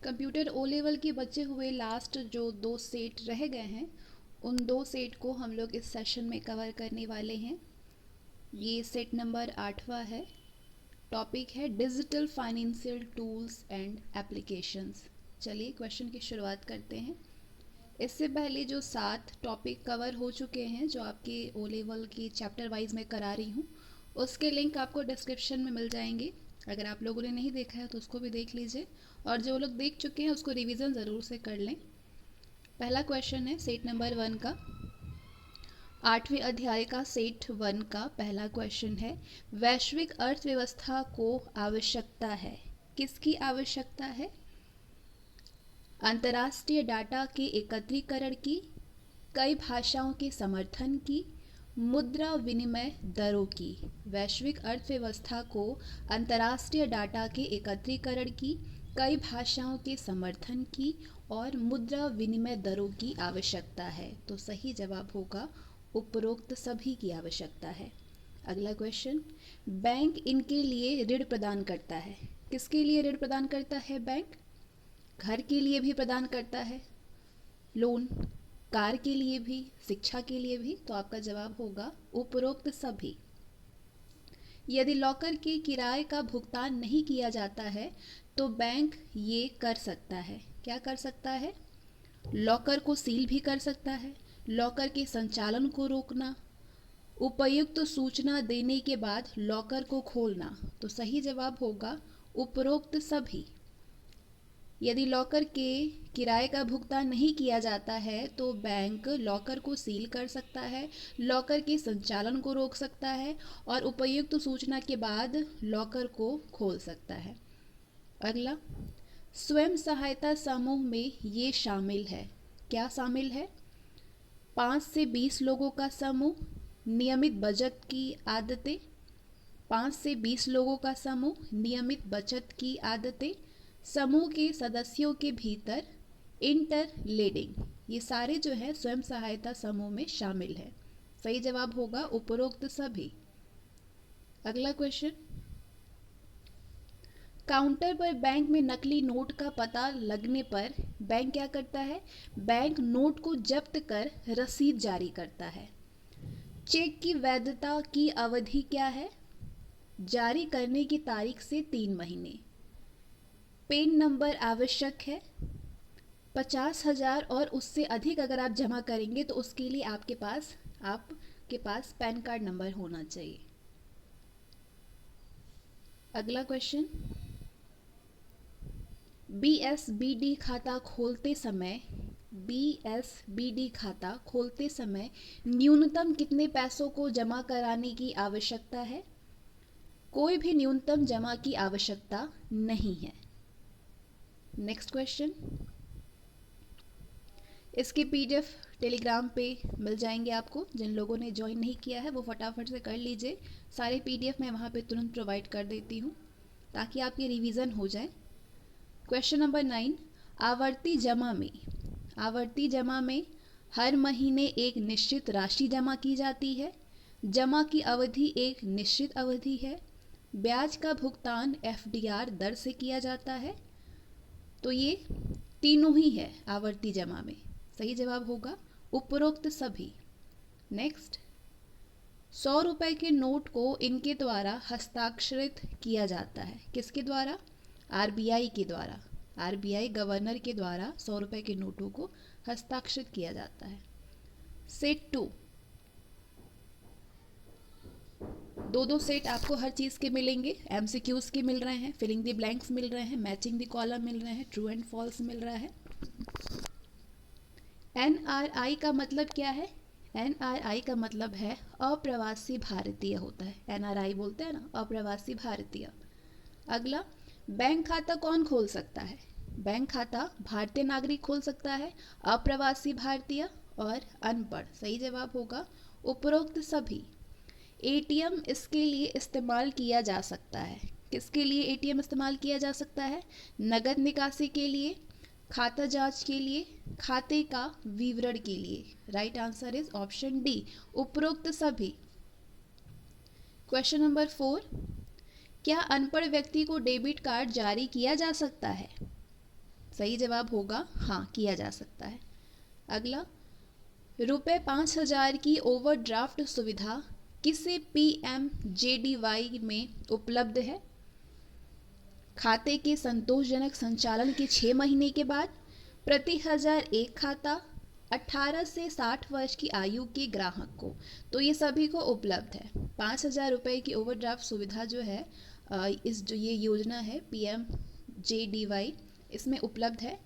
Computer O level के बचे हुए लास्ट जो 2 सेट रह गए हैं, उन 2 सेट को हम लोग इस सेशन में कवर करने वाले हैं। ये सेट नंबर 8वां है। टॉपिक है digital financial tools and applications. चलिए क्वेश्चन की शुरुआत करते हैं। इससे पहले जो 7 टॉपिक कवर हो चुके हैं, जो आपके ओ लेवल की चैप्टर वाइज में करा रही हूँ, उसके लिंक आपको डिस्क्रिप्शन में मिल जाएंगे। अगर आप लोगों ने नहीं देखा है तो उसको भी देख लीजिए, और जो लोग देख चुके हैं उसको रिवीजन ज़रूर से कर लें। पहला क्वेश्चन है सेट नंबर 1 का, 8वें अध्याय का सेट 1 का पहला क्वेश्चन है, वैश्विक अर्थव्यवस्था को आवश्यकता है। किसकी आवश्यकता है? अंतर्राष्ट्रीय डाटा के एकत्रीकरण की, कई भाषाओं के समर्थन की, मुद्रा विनिमय दरों की। वैश्विक अर्थव्यवस्था को अंतर्राष्ट्रीय डाटा के एकत्रीकरण की, कई भाषाओं के समर्थन की और मुद्रा विनिमय दरों की आवश्यकता है। तो सही जवाब होगा उपरोक्त सभी की आवश्यकता है। अगला क्वेश्चन, बैंक इनके लिए ऋण प्रदान करता है। किसके लिए ऋण प्रदान करता है बैंक? घर के लिए भी प्रदान करता है लोन, कार के लिए भी, शिक्षा के लिए भी। तो आपका जवाब होगा उपरोक्त सभी। यदि लॉकर के किराए का भुगतान नहीं किया जाता है तो बैंक ये कर सकता है। क्या कर सकता है? लॉकर को सील भी कर सकता है, लॉकर के संचालन को रोकना, उपयुक्त सूचना देने के बाद लॉकर को खोलना। तो सही जवाब होगा उपरोक्त सभी। यदि लॉकर के किराए का भुगतान नहीं किया जाता है तो बैंक लॉकर को सील कर सकता है, लॉकर के संचालन को रोक सकता है और उपयुक्त सूचना के बाद लॉकर को खोल सकता है। अगला, स्वयं सहायता समूह में ये शामिल है। क्या शामिल है? 5 से 20 लोगों का समूह, नियमित बचत की आदतें। 5 से 20 लोगों का समूह, नियमित बचत की आदतें, समूह के सदस्यों के भीतर इंटर लीडिंग। ये सारे जो है स्वयं सहायता समूह में शामिल है। सही जवाब होगा उपरोक्त सभी। अगला क्वेश्चन, काउंटर पर बैंक में नकली नोट का पता लगने पर बैंक क्या करता है? बैंक नोट को जब्त कर रसीद जारी करता है। चेक की वैधता की अवधि क्या है? जारी करने की तारीख से 3 महीने। पेन नंबर आवश्यक है। 50,000 और उससे अधिक अगर आप जमा करेंगे तो उसके लिए आपके पास पैन कार्ड नंबर होना चाहिए। अगला क्वेश्चन, बीएसबीडी खाता खोलते समय न्यूनतम कितने पैसों को जमा कराने की आवश्यकता है? कोई भी न्यूनतम जमा की आवश्यकता नहीं है। नेक्स्ट क्वेश्चन, इसके पीडीएफ टेलीग्राम पे मिल जाएंगे आपको। जिन लोगों ने ज्वाइन नहीं किया है वो फटाफट से कर लीजिए। सारे पीडीएफ मैं वहाँ पे तुरंत प्रोवाइड कर देती हूँ ताकि आपकी रिवीजन हो जाए। क्वेश्चन नंबर 9, आवर्ती जमा में हर महीने एक निश्चित राशि जमा की जाती है। जमा की अवधि एक निश्चित अवधि है। ब्याज का भुगतान एफडीआर दर से किया जाता है। तो ये तीनों ही है आवर्ती जमा में। सही जवाब होगा उपरोक्त सभी। नेक्स्ट, 100 रुपए के नोट को इनके द्वारा हस्ताक्षरित किया जाता है। किसके द्वारा? आरबीआई के द्वारा। आरबीआई गवर्नर के द्वारा 100 रुपए के नोटों को हस्ताक्षरित किया जाता है। सेट 2, 2 सेट आपको हर चीज़ के मिलेंगे। एमसीक्यूज के मिल रहे हैं, फिलिंग द ब्लैंक्स मिल रहे हैं, मैचिंग द कॉलम मिल रहे हैं, ट्रू एंड फॉल्स मिल रहा है। एनआरआई का मतलब क्या है? एनआरआई का मतलब है अप्रवासी भारतीय होता है। एनआरआई बोलते हैं ना, अप्रवासी भारतीय। अगला, बैंक खाता कौन खोल सकता है? बैंक खाता भारतीय नागरिक खोल सकता है, अप्रवासी भारतीय और अनपढ़। सही जवाब होगा उपरोक्त सभी। एटीएम इसके लिए इस्तेमाल किया जा सकता है। किसके लिए एटीएम इस्तेमाल किया जा सकता है? नगद निकासी के लिए, खाता जांच के लिए, खाते का विवरण के लिए। Right answer is option D, उपरोक्त सभी। क्वेश्चन नंबर 4, क्या अनपढ़ व्यक्ति को डेबिट कार्ड जारी किया जा सकता है? सही जवाब होगा हाँ, किया जा सकता है। अगला, ₹5,000 की ओवरड्राफ्ट सुविधा किसे PMJDY में उपलब्ध है? खाते के संतोषजनक संचालन के 6 महीने के बाद, प्रति हजार एक खाता, 18 से 60 वर्ष की आयु के ग्राहक को। तो ये सभी को उपलब्ध है। 5,000 रुपये की ओवरड्राफ्ट सुविधा जो है इस जो ये योजना है PMJDY, इसमें उपलब्ध है।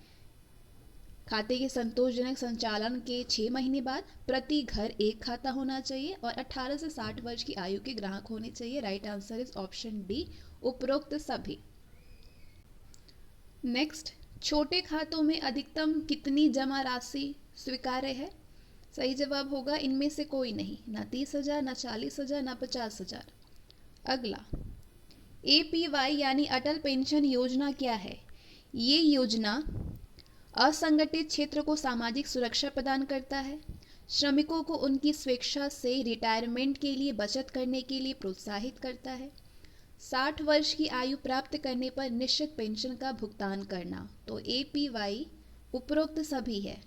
खाते के संतोषजनक संचालन के 6 महीने बाद प्रति घर एक खाता होना चाहिए और 18 से 60 वर्ष की आयु के ग्राहक होने चाहिए। Right answer is option D, उपरोक्त सभी। नेक्स्ट, छोटे खातों में अधिकतम कितनी जमा राशि स्वीकार्य है? सही जवाब होगा इनमें से कोई नहीं, ना 30,000, ना 40,000, ना 50,000। अगला, APY यानी अटल पेंशन योजना क्या है? ये योजना असंगठित क्षेत्र को सामाजिक सुरक्षा प्रदान करता है, श्रमिकों को उनकी स्वेच्छा से रिटायरमेंट के लिए बचत करने के लिए प्रोत्साहित करता है, 60 वर्ष की आयु प्राप्त करने पर निश्चित पेंशन का भुगतान करना। तो APY उपरोक्त सभी है।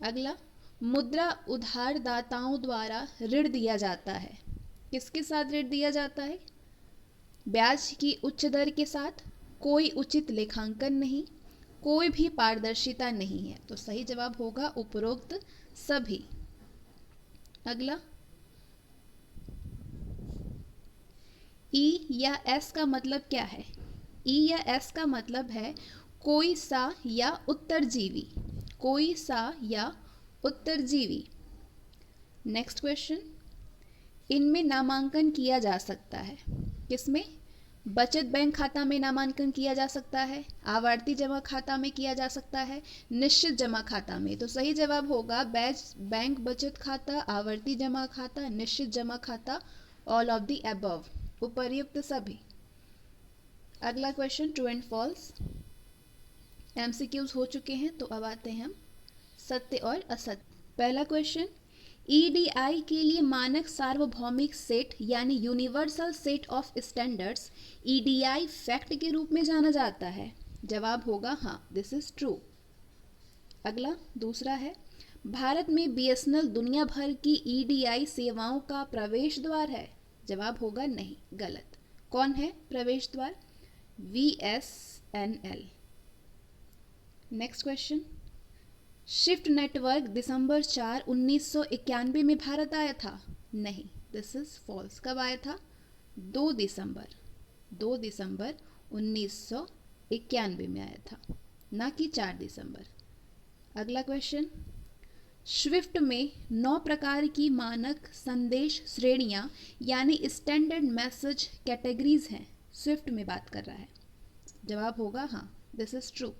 अगला, मुद्रा उधारदाताओं द्वारा ऋण दिया जाता है। किसके साथ ऋण दिया जाता है? ब्याज की उच्च दर के साथ, कोई उचित लेखांकन नहीं, कोई भी पारदर्शिता नहीं है। तो सही जवाब होगा उपरोक्त सभी। अगला, E या S का मतलब क्या है? E या S का मतलब है कोई सा या उत्तरजीवी, कोई सा या उत्तरजीवी। नेक्स्ट क्वेश्चन, इनमें नामांकन किया जा सकता है। किसमें? बचत बैंक खाता में नामांकन किया जा सकता है, आवर्ती जमा खाता में किया जा सकता है, निश्चित जमा खाता में। तो सही जवाब होगा बैंक बचत खाता, आवर्ती जमा खाता, निश्चित जमा खाता, ऑल ऑफ द अबव, उपर्युक्त सभी। अगला question, true and false. MCQs हो चुके हैं, तो अब आते हैं हम सत्य और असत्य। पहला क्वेश्चन, EDI के लिए मानक सार्वभौमिक सेट यानी universal set of standards EDI fact के रूप में जाना जाता है। जवाब होगा हाँ, दिस इज ट्रू। अगला, दूसरा है, भारत में BSNL दुनिया भर की EDI सेवाओं का प्रवेश द्वार है। जवाब होगा नहीं, गलत। कौन है प्रवेश द्वार? VSNL। Next question, shift network दिसंबर 4, 1991 में भारत आया था। नहीं, दिस इज फॉल्स। कब आया था? 2 दिसंबर 1991 में आया था, ना कि 4 दिसंबर। अगला क्वेश्चन, स्विफ्ट में 9 प्रकार की मानक संदेश श्रेणियां यानी स्टैंडर्ड मैसेज कैटेगरीज हैं। स्विफ्ट में बात कर रहा है। जवाब होगा हाँ, this is true.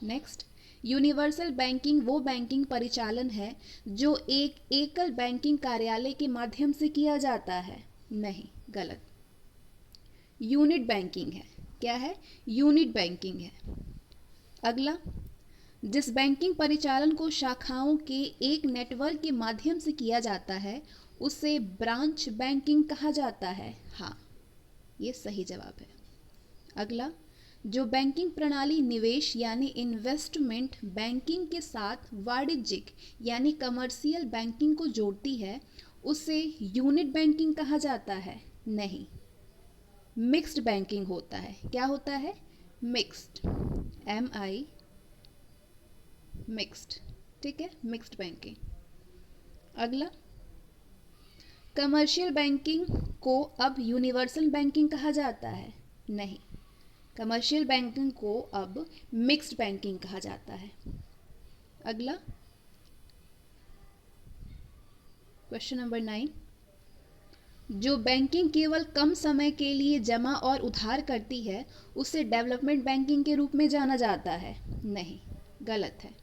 Next, universal banking वो बैंकिंग परिचालन है जो एक एकल बैंकिंग कार्यालय के माध्यम से किया जाता है। नहीं, गलत। यूनिट बैंकिंग है। क्या है? यूनिट बैंकिंग है। अगला, जिस बैंकिंग परिचालन को शाखाओं के एक नेटवर्क के माध्यम से किया जाता है उसे ब्रांच बैंकिंग कहा जाता है। हाँ, ये सही जवाब है। अगला, जो बैंकिंग प्रणाली निवेश यानी इन्वेस्टमेंट बैंकिंग के साथ वाणिज्यिक यानी कमर्शियल बैंकिंग को जोड़ती है उसे यूनिट बैंकिंग कहा जाता है। नहीं, मिक्स्ड बैंकिंग होता है। क्या होता है? Mixed, MI, mixed. ठीक है, मिक्स्ड बैंकिंग। अगला, कमर्शियल बैंकिंग को अब यूनिवर्सल बैंकिंग कहा जाता है। नहीं, कमर्शियल बैंकिंग को अब मिक्स्ड बैंकिंग कहा जाता है। अगला, क्वेश्चन नंबर 9, जो बैंकिंग केवल कम समय के लिए जमा और उधार करती है उसे डेवलपमेंट बैंकिंग के रूप में जाना जाता है। नहीं, गलत है।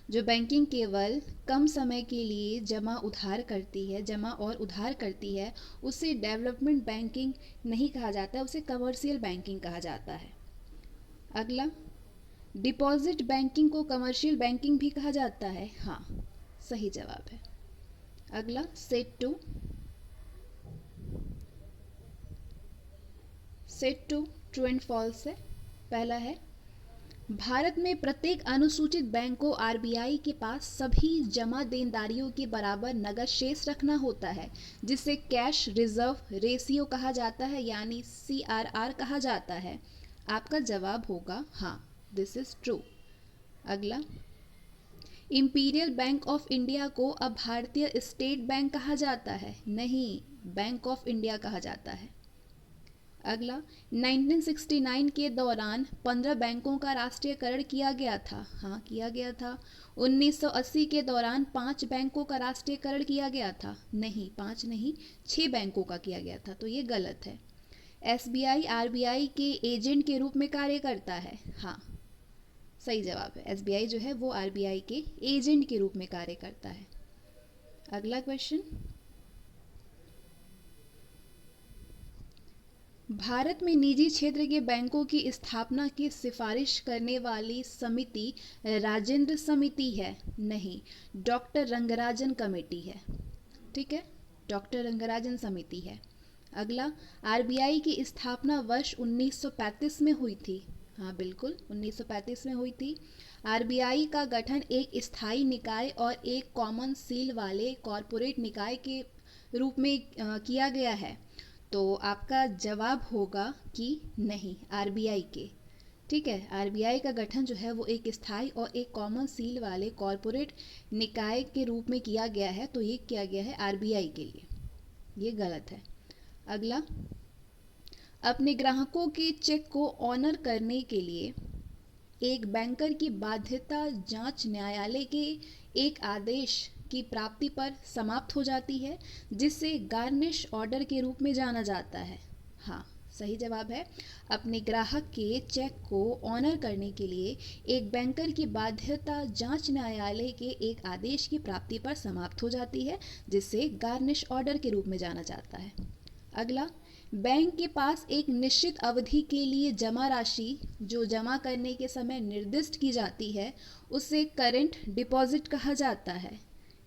जो बैंकिंग केवल कम समय के लिए जमा और उधार करती है उसे डेवलपमेंट बैंकिंग नहीं कहा जाता है, उसे कमर्शियल बैंकिंग कहा जाता है। अगला, डिपॉजिट बैंकिंग को कमर्शियल बैंकिंग भी कहा जाता है। हाँ, सही जवाब है। अगला, set two true and false है। पहला है, भारत में प्रत्येक अनुसूचित बैंक को आरबीआई के पास सभी जमा देनदारियों के बराबर नगद शेष रखना होता है, जिसे कैश रिजर्व रेशियो कहा जाता है, यानी सीआरआर कहा जाता है। आपका जवाब होगा हाँ, दिस इज ट्रू। अगला, इंपीरियल बैंक ऑफ इंडिया को अब भारतीय स्टेट बैंक कहा जाता है? नहीं, बैंक ऑफ इंडिया कहा जाता है। अगला, 1969 के दौरान 15 बैंकों का राष्ट्रीयकरण किया गया था। हाँ, किया गया था। 1980 के दौरान 5 बैंकों का राष्ट्रीयकरण किया गया था। नहीं, 5 नहीं, 6 बैंकों का किया गया था, तो ये गलत है। एसबीआई आरबीआई के एजेंट के रूप में कार्य करता है। हाँ, सही जवाब है। एसबीआई जो है वो आरबीआई के एजेंट के रूप में कार्य करता है। अगला क्वेश्चन, भारत में निजी क्षेत्र के बैंकों की स्थापना की सिफारिश करने वाली समिति राजेंद्र समिति है? नहीं, डॉक्टर रंगराजन कमेटी है। ठीक है, डॉक्टर रंगराजन समिति है। अगला, आरबीआई की स्थापना वर्ष 1935 में हुई थी। हाँ बिल्कुल, 1935 में हुई थी। आरबीआई का गठन एक स्थायी निकाय और एक कॉमन सील वाले कॉरपोरेट निकाय के रूप में किया गया है। तो आपका जवाब होगा कि नहीं, आरबीआई के। ठीक है, आरबीआई का गठन जो है वो एक स्थायी और एक कॉमन सील वाले कॉरपोरेट निकाय के रूप में किया गया है, तो ये किया गया है आरबीआई के लिए। ये गलत है। अगला, अपने ग्राहकों के चेक को ऑनर करने के लिए एक बैंकर की बाध्यता जांच न्यायालय के एक आदेश की प्राप्ति पर समाप्त हो जाती है, जिसे गार्निश ऑर्डर के रूप में जाना जाता है। हाँ, सही जवाब है। अपने ग्राहक के चेक को ऑनर करने के लिए एक बैंकर की बाध्यता जांच न्यायालय के एक आदेश की प्राप्ति पर समाप्त हो जाती है, जिसे गार्निश ऑर्डर के रूप में जाना जाता है। अगला, बैंक के पास एक निश्चित अवधि के लिए जमा राशि जो जमा करने के समय निर्दिष्ट की जाती है, उसे करंट डिपॉजिट कहा जाता है।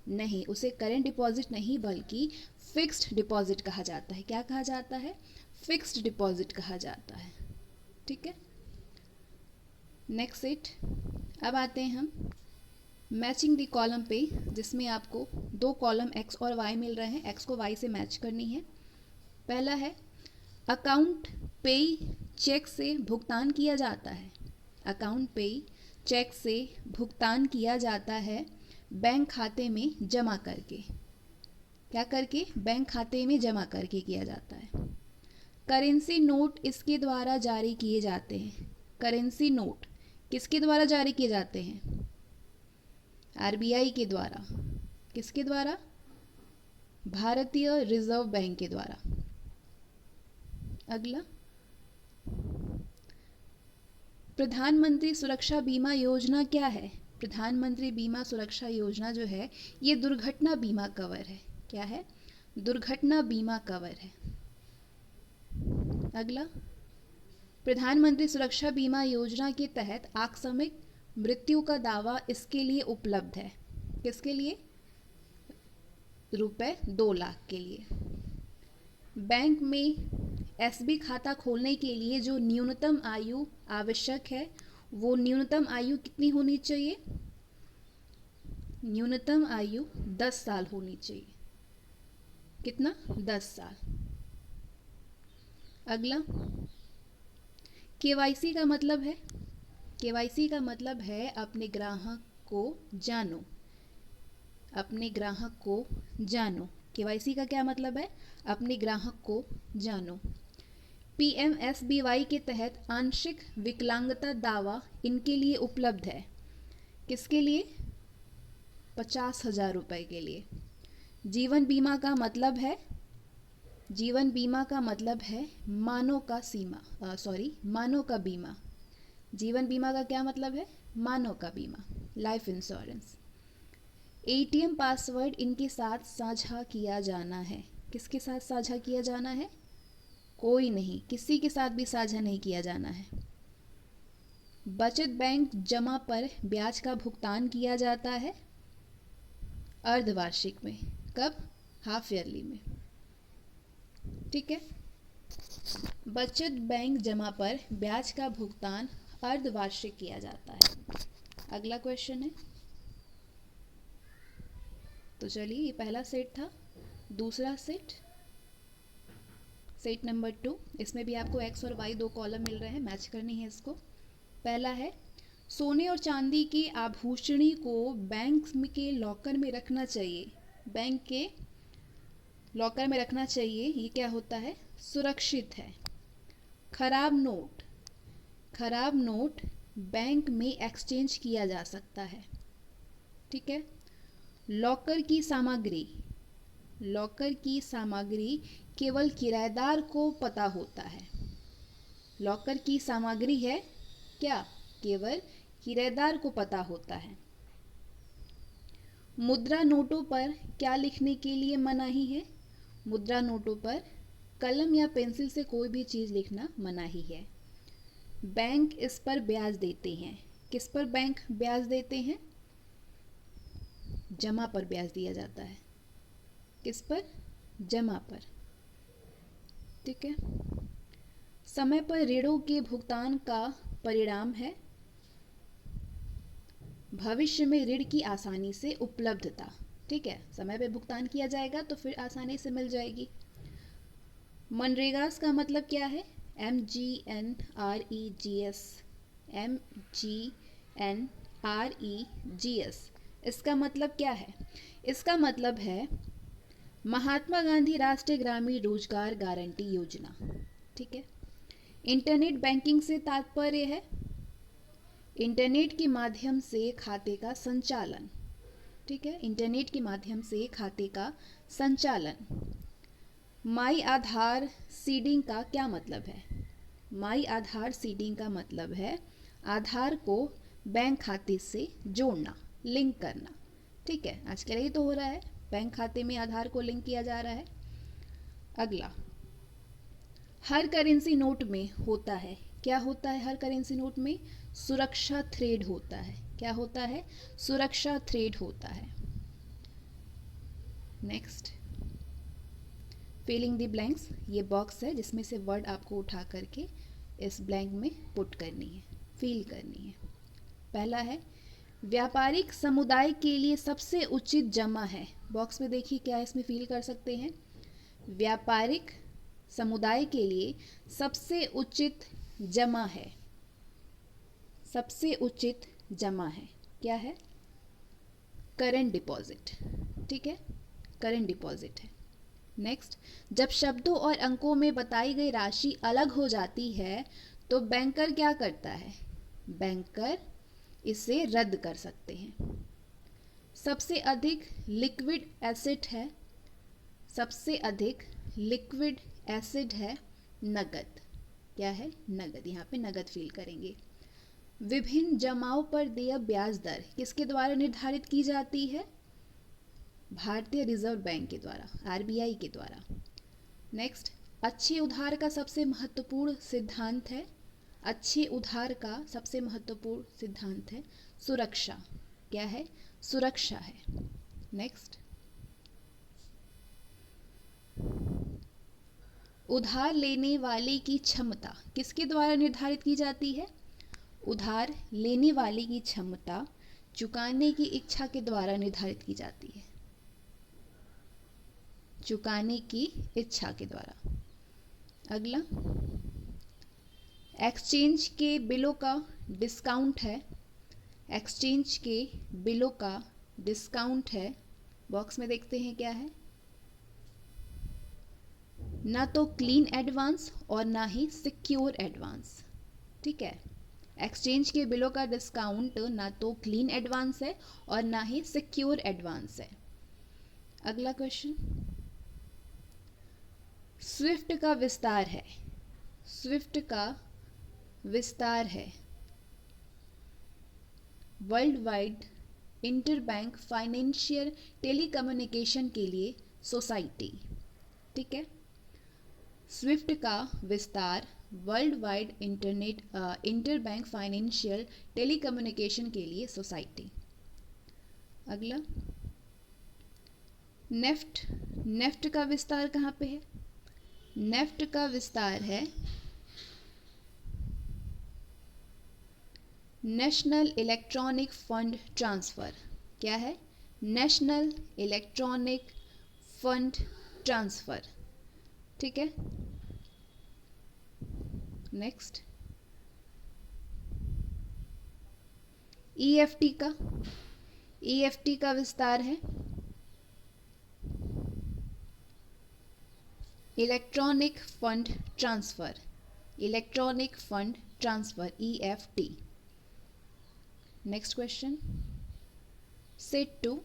नहीं, उसे करंट डिपॉजिट नहीं बल्कि फिक्स्ड डिपॉजिट कहा जाता है। क्या कहा जाता है? फिक्स्ड डिपॉजिट कहा जाता है। ठीक है, नेक्स्ट इट। अब आते हैं हम मैचिंग द कॉलम पे, जिसमें आपको 2 कॉलम एक्स और वाई मिल रहे हैं। एक्स को वाई से मैच करनी है। पहला है, अकाउंट पे चेक से भुगतान किया जाता है। अकाउंट पे चेक से भुगतान किया जाता है बैंक खाते में जमा करके। क्या करके? बैंक खाते में जमा करके किया जाता है। करेंसी नोट इसके द्वारा जारी किए जाते हैं। करेंसी नोट किसके द्वारा जारी किए जाते हैं? आरबीआई के द्वारा। किसके द्वारा? भारतीय रिजर्व बैंक के द्वारा। अगला, प्रधानमंत्री सुरक्षा बीमा योजना क्या है? प्रधानमंत्री बीमा सुरक्षा योजना जो है ये दुर्घटना बीमा कवर है। क्या है? दुर्घटना बीमा कवर है। अगला, प्रधानमंत्री सुरक्षा बीमा योजना के तहत आकस्मिक मृत्यु का दावा इसके लिए उपलब्ध है। किसके लिए? रुपए 2 लाख के लिए। बैंक में एसबी खाता खोलने के लिए जो न्यूनतम आयु आवश्यक है, वो न्यूनतम आयु कितनी होनी चाहिए? न्यूनतम आयु 10 साल होनी चाहिए। कितना? 10 साल। अगला, केवाईसी का मतलब है? केवाईसी का मतलब है अपने ग्राहक को जानो। अपने ग्राहक को जानो। केवाईसी का क्या मतलब है? अपने ग्राहक को जानो। पीएमएसबीवाई के तहत आंशिक विकलांगता दावा इनके लिए उपलब्ध है। किसके लिए? 50,000 रुपए के लिए। जीवन बीमा का मतलब है? जीवन बीमा का मतलब है मानव का बीमा। जीवन बीमा का क्या मतलब है? मानव का बीमा, लाइफ इंश्योरेंस। एटीएम पासवर्ड इनके साथ साझा किया जाना है। किसके साथ साझा किया जाना है? कोई नहीं, किसी के साथ भी साझा नहीं किया जाना है। बचत बैंक जमा पर ब्याज का भुगतान किया जाता है अर्धवार्षिक में। कब? हाफ ईयरली में। ठीक है, बचत बैंक जमा पर ब्याज का भुगतान अर्धवार्षिक किया जाता है। अगला क्वेश्चन है, तो चलिए ये पहला सेट था। दूसरा सेट, सेट नंबर 2, इसमें भी आपको एक्स और वाई दो कॉलम मिल रहे हैं, मैच करनी है इसको। पहला है, सोने और चांदी के आभूषणी को बैंक के लॉकर में रखना चाहिए। बैंक के लॉकर में रखना चाहिए, ये क्या होता है? सुरक्षित है। खराब नोट, खराब नोट बैंक में एक्सचेंज किया जा सकता है। ठीक है। लॉकर की सामग्री, लॉकर की सामग्री केवल किराएदार को पता होता है। लॉकर की सामग्री है क्या? केवल किराएदार को पता होता है। मुद्रा नोटों पर क्या लिखने के लिए मनाही है? मुद्रा नोटों पर कलम या पेंसिल से कोई भी चीज़ लिखना मनाही है। बैंक इस पर ब्याज देते हैं। किस पर बैंक ब्याज देते हैं? जमा पर ब्याज दिया जाता है। किस पर? जमा पर। ठीक है। समय पर ऋणों के भुगतान का परिणाम है भविष्य में ऋण की आसानी से उपलब्धता। ठीक है, समय पे भुगतान किया जाएगा तो फिर आसानी से मिल जाएगी। मनरेगास का मतलब क्या है? MGNREGS, MGNREGS, इसका मतलब क्या है? इसका मतलब है महात्मा गांधी राष्ट्रीय ग्रामीण रोजगार गारंटी योजना। ठीक है। इंटरनेट बैंकिंग से तात्पर्य है इंटरनेट के माध्यम से खाते का संचालन। ठीक है, इंटरनेट के माध्यम से खाते का संचालन। माई आधार सीडिंग का क्या मतलब है? माई आधार सीडिंग का मतलब है आधार को बैंक खाते से जोड़ना, लिंक करना। ठीक है, आजकल यही तो हो रहा है, बैंक खाते में आधार को लिंक किया जा रहा है। अगला, हर करेंसी नोट में होता है, क्या होता है? हर करेंसी नोट में सुरक्षा थ्रेड होता है। क्या होता है? सुरक्षा थ्रेड होता है। नेक्स्ट, फिलिंग द ब्लैंक्स, ये बॉक्स है जिसमें से वर्ड आपको उठा करके इस ब्लैंक में पुट करनी है, फिल करनी है। पहला है, व्यापारिक समुदाय के लिए सबसे उचित जमा है। बॉक्स में देखिए क्या इसमें फिल कर सकते हैं। व्यापारिक समुदाय के लिए सबसे उचित जमा है। सबसे उचित जमा है, क्या है? Current deposit. ठीक है, करंट डिपॉजिट है। नेक्स्ट, जब शब्दों और अंकों में बताई गई राशि अलग हो जाती है तो बैंकर क्या करता है? बैंकर इसे रद्द कर सकते हैं। सबसे अधिक लिक्विड एसेट है, सबसे अधिक लिक्विड एसिड है नगद। क्या है? नगद। यहाँ पे नगद फील करेंगे। विभिन्न जमाओं पर देय ब्याज दर किसके द्वारा निर्धारित की जाती है? भारतीय रिजर्व बैंक के द्वारा, RBI के द्वारा। नेक्स्ट, अच्छे उधार का सबसे महत्वपूर्ण सिद्धांत है, अच्छे उधार का सबसे महत्वपूर्ण सिद्धांत है सुरक्षा। क्या है? सुरक्षा है। नेक्स्ट, उधार लेने वाले की क्षमता किसके द्वारा निर्धारित की जाती है? उधार लेने वाले की क्षमता चुकाने की इच्छा के द्वारा निर्धारित की जाती है। चुकाने की इच्छा के द्वारा। अगला, एक्सचेंज के बिलों का डिस्काउंट है, एक्सचेंज के बिलों का डिस्काउंट है। बॉक्स में देखते हैं क्या है। ना तो क्लीन एडवांस और ना ही सिक्योर एडवांस। ठीक है, एक्सचेंज के बिलों का डिस्काउंट ना तो क्लीन एडवांस है और ना ही सिक्योर एडवांस है। अगला क्वेश्चन, स्विफ्ट का विस्तार है, स्विफ्ट का विस्तार है world wide interbank financial telecommunication के लिए सोसाइटी। ठीक है, स्विफ्ट का विस्तार world wide interbank financial telecommunication के लिए सोसाइटी। अगला, नेफ्ट, नेफ्ट का विस्तार कहाँ पे है? नेफ्ट का विस्तार है नेशनल इलेक्ट्रॉनिक फंड ट्रांसफ़र क्या है? National electronic fund transfer. ठीक है, नेक्स्ट ईएफटी का, ईएफटी का विस्तार है electronic fund transfer, electronic fund transfer EFT. Next question set 2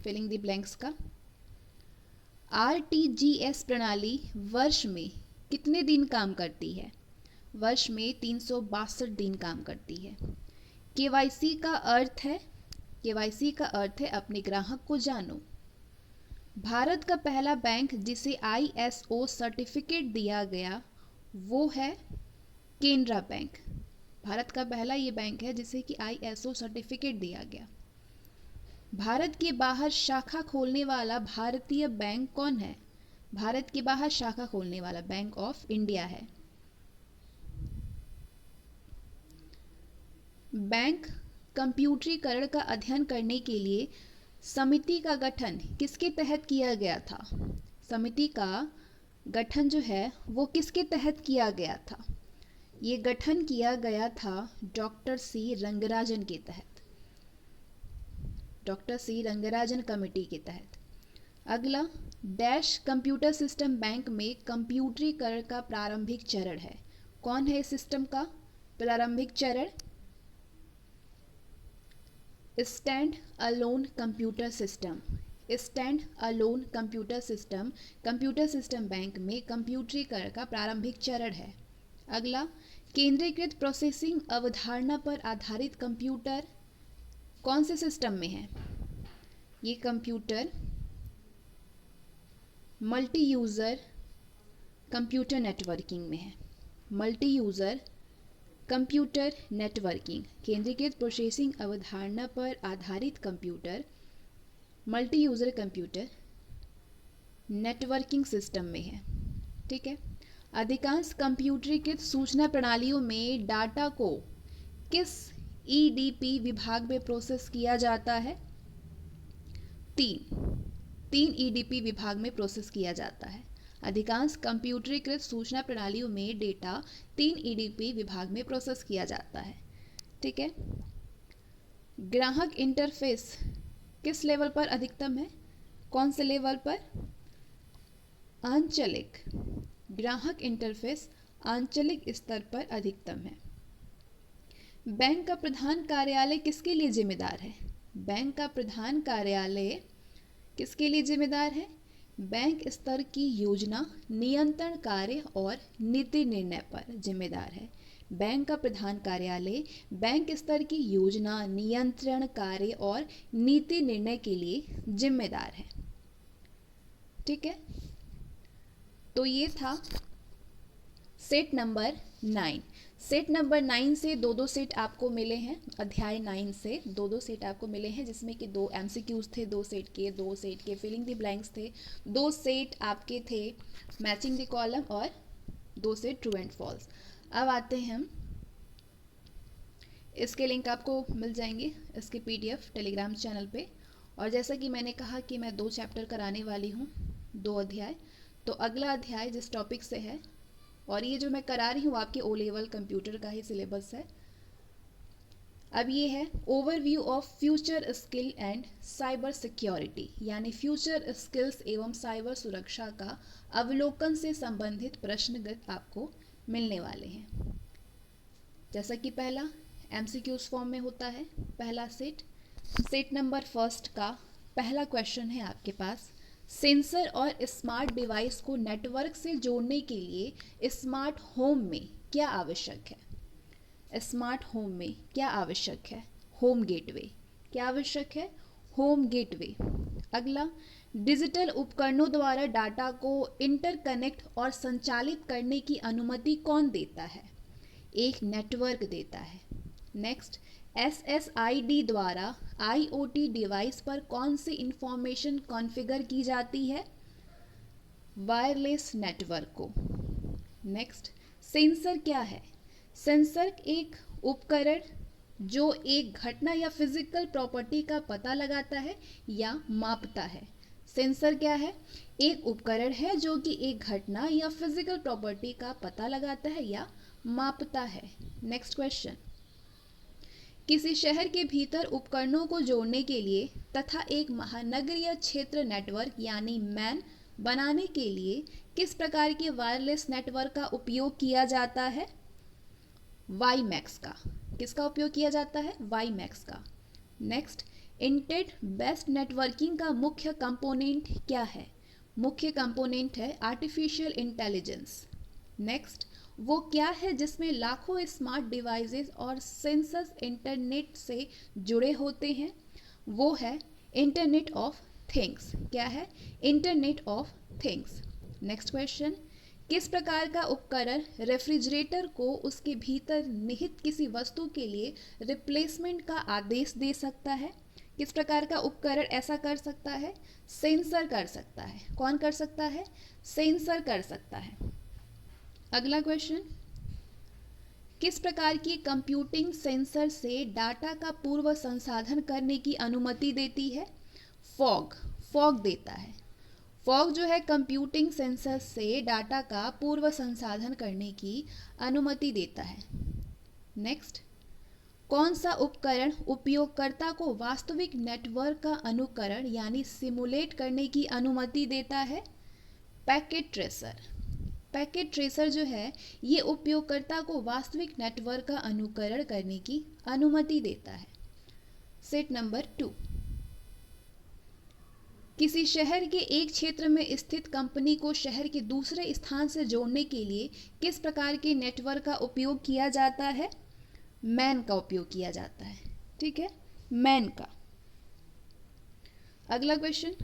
filling the blanks का। आरटीजीएस प्रणाली वर्ष में कितने दिन काम करती है? वर्ष में 362 दिन काम करती है। केवाईसी का अर्थ है, केवाईसी का अर्थ है अपने ग्राहक को जानो। भारत का पहला बैंक जिसे आईएसओ सर्टिफिकेट दिया गया वो है केनरा बैंक। भारत का पहला ये बैंक है जिसे कि आईएसओ सर्टिफिकेट दिया गया। भारत के बाहर शाखा खोलने वाला भारतीय बैंक कौन है? भारत के बाहर शाखा खोलने वाला बैंक ऑफ इंडिया है। बैंक कंप्यूटरीकरण का अध्ययन करने के लिए समिति का गठन किसके तहत किया गया था? समिति का गठन जो है वो किसके तहत किया गया था? ये गठन किया गया था डॉक्टर सी रंगराजन के तहत, डॉक्टर सी रंगराजन कमेटी के तहत। अगला डैश कंप्यूटर सिस्टम बैंक में कंप्यूटरीकरण का प्रारंभिक चरण है। कौन है इस सिस्टम का प्रारंभिक चरण? Stand alone computer system, stand alone computer system computer system bank में कंप्यूटरीकरण का प्रारंभिक चरण है। अगला केंद्रीकृत प्रोसेसिंग अवधारणा पर आधारित कंप्यूटर कौन से सिस्टम में है? ये computer multi user computer networking में है। मल्टी यूज़र कंप्यूटर नेटवर्किंग, केंद्रीकृत प्रोसेसिंग अवधारणा पर आधारित computer multi user computer networking system में है। ठीक है, अधिकांश कंप्यूटरीकृत सूचना प्रणालियों में डाटा को किस ईडीपी विभाग में प्रोसेस किया जाता है? तीन ईडीपी विभाग में प्रोसेस किया जाता है। अधिकांश कंप्यूटरीकृत सूचना प्रणालियों में डेटा 3 ईडीपी विभाग में प्रोसेस किया जाता है। ठीक है, ग्राहक इंटरफेस किस लेवल पर अधिकतम है? कौन से लेवल पर? आंचलिक, ग्राहक इंटरफेस आंचलिक स्तर पर अधिकतम है। बैंक का प्रधान कार्यालय किसके लिए जिम्मेदार है? बैंक का प्रधान कार्यालय किसके लिए जिम्मेदार है? बैंक स्तर की योजना, नियंत्रण कार्य और नीति निर्णय पर जिम्मेदार है। बैंक का प्रधान कार्यालय बैंक स्तर की योजना, नियंत्रण कार्य और नीति निर्णय के लिए जिम्मेदार है। ठीक है, तो ये था सेट नंबर 9। सेट नंबर 9 से दो सेट आपको मिले हैं। अध्याय 9 से दो सेट आपको मिले हैं जिसमें कि 2 एमसीक्यूज थे, 2 सेट के फिलिंग द ब्लैंक्स थे, 2 सेट आपके थे मैचिंग द कॉलम और 2 सेट ट्रू एंड फॉल्स। अब आते हैं हम, इसके लिंक आपको मिल जाएंगे इसके पीडीएफ टेलीग्राम चैनल पे। और जैसा कि मैंने कहा कि मैं 2 चैप्टर कराने वाली हूँ, 2 अध्याय। तो अगला अध्याय जिस टॉपिक से है, और ये जो मैं करा रही हूँ आपके ओ लेवल कंप्यूटर का ही सिलेबस है। अब ये है overview of future skill and cyber security, यानी फ्यूचर स्किल्स एवं साइबर सुरक्षा का अवलोकन से संबंधित प्रश्नगत आपको मिलने वाले हैं। जैसा कि पहला एमसीक्यूज फॉर्म में होता है, पहला सेट नंबर फर्स्ट का पहला क्वेश्चन है आपके पास, सेंसर और स्मार्ट डिवाइस को नेटवर्क से जोड़ने के लिए स्मार्ट होम में क्या आवश्यक है? स्मार्ट होम में क्या आवश्यक है? Home gateway. क्या आवश्यक है? Home gateway. अगला, डिजिटल उपकरणों द्वारा डाटा को इंटरकनेक्ट और संचालित करने की अनुमति कौन देता है? एक नेटवर्क देता है। नेक्स्ट, SSID द्वारा IoT डिवाइस पर कौन सी इंफॉर्मेशन कॉन्फ़िगर की जाती है? वायरलेस नेटवर्क को। नेक्स्ट, सेंसर क्या है? सेंसर एक उपकरण जो एक घटना या फिजिकल प्रॉपर्टी का पता लगाता है या मापता है। सेंसर क्या है? एक उपकरण है जो कि एक घटना या फिजिकल प्रॉपर्टी का पता लगाता है या मापता है। नेक्स्ट क्वेश्चन, किसी शहर के भीतर उपकरणों को जोड़ने के लिए तथा एक महानगरीय क्षेत्र नेटवर्क यानी मैन बनाने के लिए किस प्रकार के वायरलेस नेटवर्क का उपयोग किया जाता है? वाईमैक्स का। किसका उपयोग किया जाता है? वाईमैक्स का। नेक्स्ट, इंटेड बेस्ट नेटवर्किंग का मुख्य कंपोनेंट क्या है? मुख्य कंपोनेंट है आर्टिफिशियल इंटेलिजेंस। नेक्स्ट, वो क्या है जिसमें लाखों स्मार्ट डिवाइसेस और सेंसर्स इंटरनेट से जुड़े होते हैं? वो है इंटरनेट ऑफ थिंग्स। क्या है? Internet of things. Next question, किस प्रकार का उपकरण रेफ्रिजरेटर को उसके भीतर निहित किसी वस्तु के लिए रिप्लेसमेंट का आदेश दे सकता है? किस प्रकार का उपकरण ऐसा कर सकता है? सेंसर कर सकता है। कौन कर सकता है? सेंसर कर सकता है। अगला क्वेश्चन, किस प्रकार की कंप्यूटिंग सेंसर से डाटा का पूर्व संसाधन करने की अनुमति देती है? फॉग देता है। फॉग जो है कंप्यूटिंग सेंसर से डाटा का पूर्व संसाधन करने की अनुमति देता है। नेक्स्ट, कौन सा उपकरण उपयोगकर्ता को वास्तविक नेटवर्क का अनुकरण यानी सिमुलेट करने की अनुमति देता है? Packet tracer. पैकेट ट्रेसर जो है ये उपयोगकर्ता को वास्तविक नेटवर्क का अनुकरण करने की अनुमति देता है। सेट नंबर 2, किसी शहर के एक क्षेत्र में स्थित कंपनी को शहर के दूसरे स्थान से जोड़ने के लिए किस प्रकार के नेटवर्क का उपयोग किया जाता है? मैन का उपयोग किया जाता है। ठीक है, मैन का। अगला क्वेश्चन,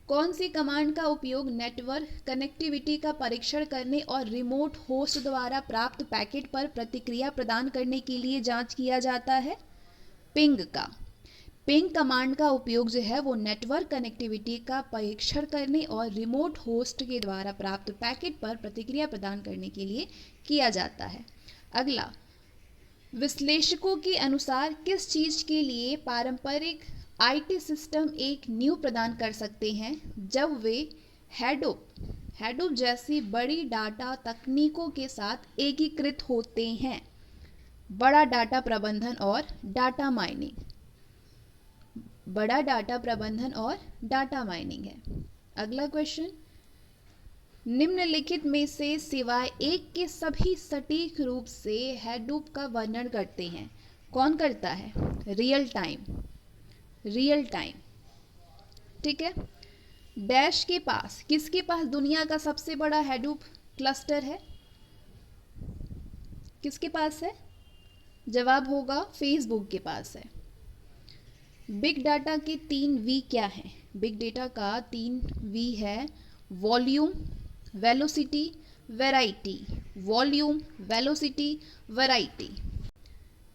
कौन सी कमांड का उपयोग नेटवर्क कनेक्टिविटी का परीक्षण करने और रिमोट होस्ट द्वारा प्राप्त पैकेट पर प्रतिक्रिया प्रदान करने के लिए जांच किया जाता है? पिंग का। पिंग कमांड का उपयोग जो है वो नेटवर्क कनेक्टिविटी का परीक्षण करने और रिमोट होस्ट के द्वारा प्राप्त पैकेट पर प्रतिक्रिया प्रदान करने के लिए किया जाता है। अगला, विश्लेषकों के अनुसार किस चीज के लिए पारंपरिक आईटी सिस्टम एक नींव प्रदान कर सकते हैं जब वे हैडूप जैसी बड़ी डाटा तकनीकों के साथ एकीकृत होते हैं? बड़ा डाटा प्रबंधन और डाटा माइनिंग। बड़ा डाटा प्रबंधन और डाटा माइनिंग है। अगला क्वेश्चन, निम्नलिखित में से सिवाय एक के सभी सटीक रूप से हैडूप का वर्णन करते हैं। कौन करता है? Real time. ठीक है, डैश के पास, किसके पास दुनिया का सबसे बड़ा हैडूप क्लस्टर है? किसके पास है? जवाब होगा फेसबुक के पास है। बिग डाटा के 3 वी क्या हैं? बिग डेटा का 3 वी है volume, velocity, variety. Volume, velocity, variety.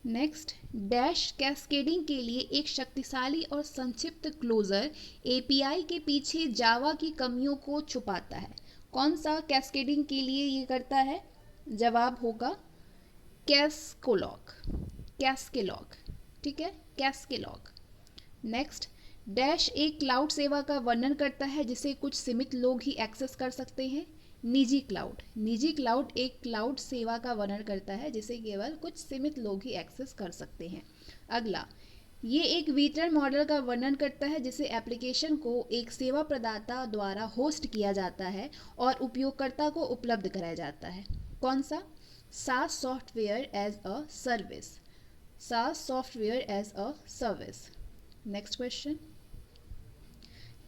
Next, dash cascading के लिए एक शक्तिशाली और संक्षिप्त क्लोजर एपीआई के पीछे जावा की कमियों को छुपाता है। कौन सा कैस्केडिंग के लिए ये करता है? जवाब होगा कैस्केलॉग। ठीक है, कैस्केलॉग। नेक्स्ट, डैश एक क्लाउड सेवा का वर्णन करता है जिसे कुछ सीमित लोग ही एक्सेस कर सकते हैं। निजी क्लाउड एक क्लाउड सेवा का वर्णन करता है जिसे केवल कुछ सीमित लोग ही एक्सेस कर सकते हैं। अगला, ये एक वितरण मॉडल का वर्णन करता है जिसे एप्लीकेशन को एक सेवा प्रदाता द्वारा होस्ट किया जाता है और उपयोगकर्ता को उपलब्ध कराया जाता है। कौन सा? SaaS software as a service. Next question,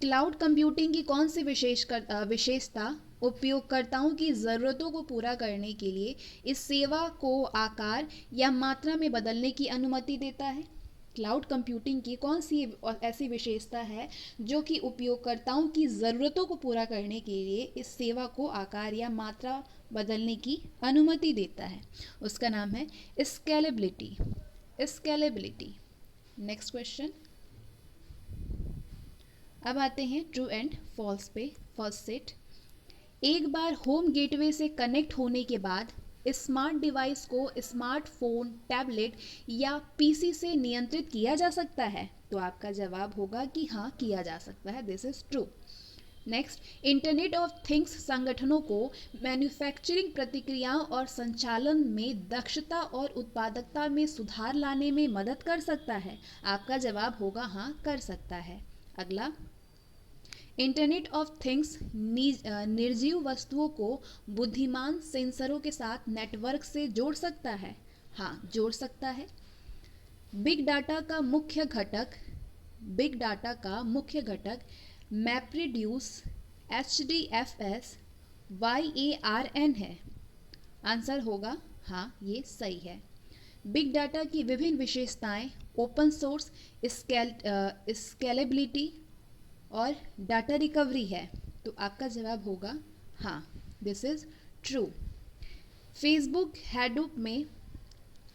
cloud computing की कौन सी विशेषता उपयोगकर्ताओं की ज़रूरतों को पूरा करने के लिए इस सेवा को आकार या मात्रा में बदलने की अनुमति देता है? क्लाउड कंप्यूटिंग की कौन सी ऐसी विशेषता है जो कि उपयोगकर्ताओं की ज़रूरतों को पूरा करने के लिए इस सेवा को आकार या मात्रा बदलने की अनुमति देता है? उसका नाम है स्केलेबिलिटी। नेक्स्ट क्वेश्चन, अब आते हैं ट्रू एंड फॉल्स पे। फर्स्ट सेट, एक बार होम गेटवे से कनेक्ट होने के बाद स्मार्ट डिवाइस को स्मार्टफोन, टैबलेट या पीसी से नियंत्रित किया जा सकता है? तो आपका जवाब होगा कि हाँ, किया जा सकता है। This is true. Next, internet of things संगठनों को मैन्युफैक्चरिंग प्रक्रियाओं और संचालन में दक्षता और उत्पादकता में सुधार लाने में मदद कर सकता है? आपका जवाब होगा हाँ, कर सकता है। अगला, इंटरनेट ऑफ थिंग्स निर्जीव वस्तुओं को बुद्धिमान सेंसरों के साथ नेटवर्क से जोड़ सकता है? हाँ, जोड़ सकता है। बिग डाटा का मुख्य घटक मैप्रिड्यूस, HDFS, YARN है। आंसर होगा हाँ, ये सही है। बिग डाटा की विभिन्न विशेषताएं ओपन सोर्स, स्केलेबिलिटी और डाटा रिकवरी है। तो आपका जवाब होगा हाँ, दिस इज ट्रू। फेसबुक हैडूप में